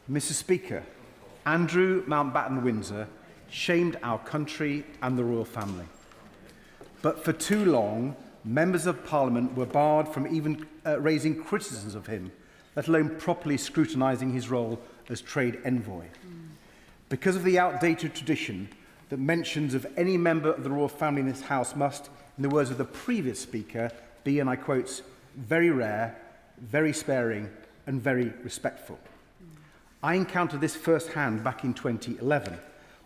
Mr. Speaker, Andrew Mountbatten-Windsor shamed our country and the royal family. But for too long, members of Parliament were barred from even raising criticisms of him, let alone properly scrutinising his role as trade envoy. Because of the outdated tradition that mentions of any member of the royal family in this House must, in the words of the previous Speaker, be, and I quote, very rare, very sparing and very respectful. I encountered this firsthand back in 2011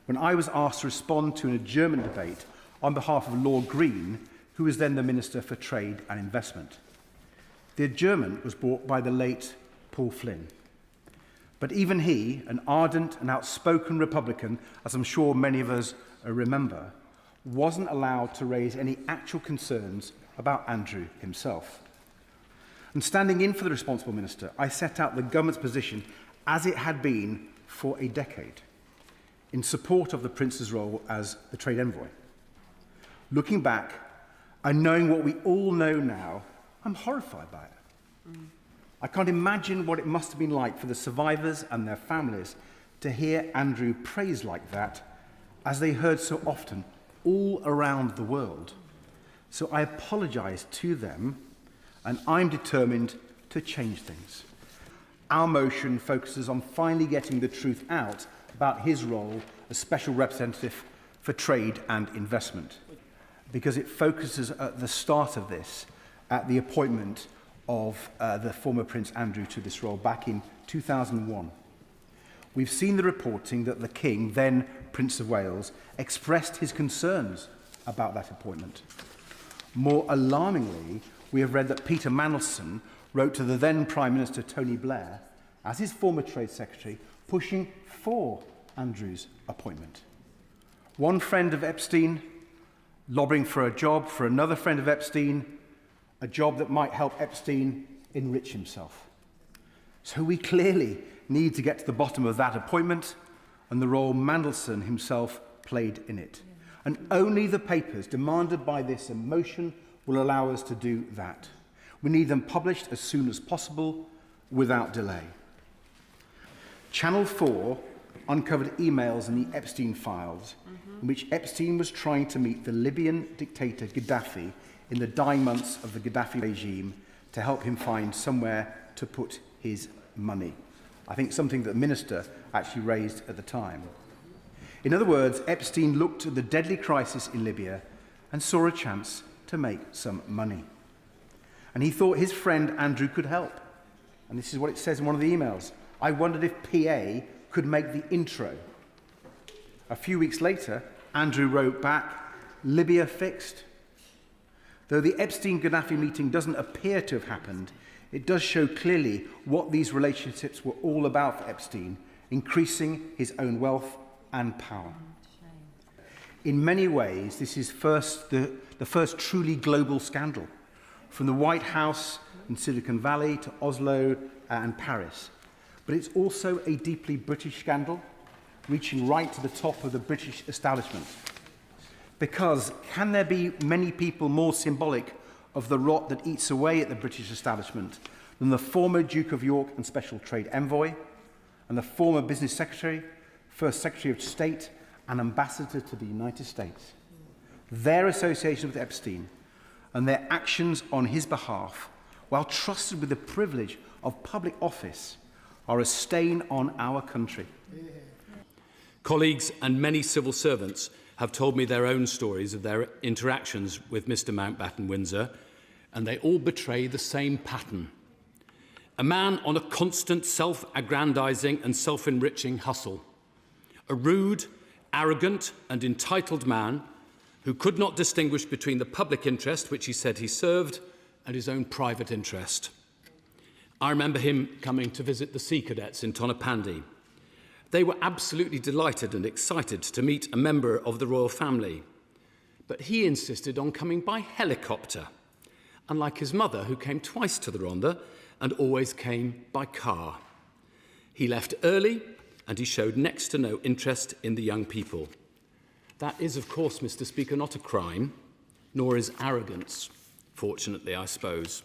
when I was asked to respond to an adjournment debate on behalf of Lord Green, who was then the Minister for Trade and Investment. The adjournment was brought by the late Paul Flynn. But even he, an ardent and outspoken Republican, as I'm sure many of us remember, wasn't allowed to raise any actual concerns about Andrew himself. And standing in for the responsible minister, I set out the government's position as it had been for a decade, in support of the Prince's role as the trade envoy. Looking back, and knowing what we all know now, I'm horrified by it. I can't imagine what it must have been like for the survivors and their families to hear Andrew praised like that, as they heard so often all around the world. So I apologise to them, and I'm determined to change things. Our motion focuses on finally getting the truth out about his role as Special Representative for Trade and Investment, because it focuses at the start of this at the appointment of the former Prince Andrew to this role back in 2001. We've seen the reporting that the King, then Prince of Wales, expressed his concerns about that appointment. More alarmingly, we have read that Peter Mandelson wrote to the then Prime Minister Tony Blair, as his former Trade Secretary, pushing for Andrew's appointment. One friend of Epstein lobbying for a job for another friend of Epstein, a job that might help Epstein enrich himself. So we clearly need to get to the bottom of that appointment and the role Mandelson himself played in it. And only the papers demanded by this motion will allow us to do that. We need them published as soon as possible, without delay. Channel 4 uncovered emails in the Epstein files in which Epstein was trying to meet the Libyan dictator Gaddafi in the dying months of the Gaddafi regime to help him find somewhere to put his money. I think something that the minister actually raised at the time. In other words, Epstein looked at the deadly crisis in Libya and saw a chance to make some money. And he thought his friend Andrew could help. And this is what it says in one of the emails. I wondered if PA could make the intro. A few weeks later, Andrew wrote back, Libya fixed. Though the Epstein-Gaddafi meeting doesn't appear to have happened, it does show clearly what these relationships were all about for Epstein, increasing his own wealth and power. In many ways, this is the first truly global scandal, from the White House in Silicon Valley to Oslo and Paris. But it's also a deeply British scandal, reaching right to the top of the British establishment. Because can there be many people more symbolic of the rot that eats away at the British establishment than the former Duke of York and Special Trade Envoy, and the former Business Secretary, First Secretary of State, and Ambassador to the United States? Their association with Epstein and their actions on his behalf, while trusted with the privilege of public office, are a stain on our country. Colleagues and many civil servants have told me their own stories of their interactions with Mr. Mountbatten-Windsor, and they all betray the same pattern. A man on a constant self-aggrandising and self-enriching hustle. A rude, arrogant and entitled man who could not distinguish between the public interest, which he said he served, and his own private interest. I remember him coming to visit the Sea Cadets in Tonypandy. They were absolutely delighted and excited to meet a member of the royal family, but he insisted on coming by helicopter, unlike his mother, who came twice to the Rhondda and always came by car. He left early and he showed next to no interest in the young people. That is, of course, Mr. Speaker, not a crime, nor is arrogance, fortunately, I suppose.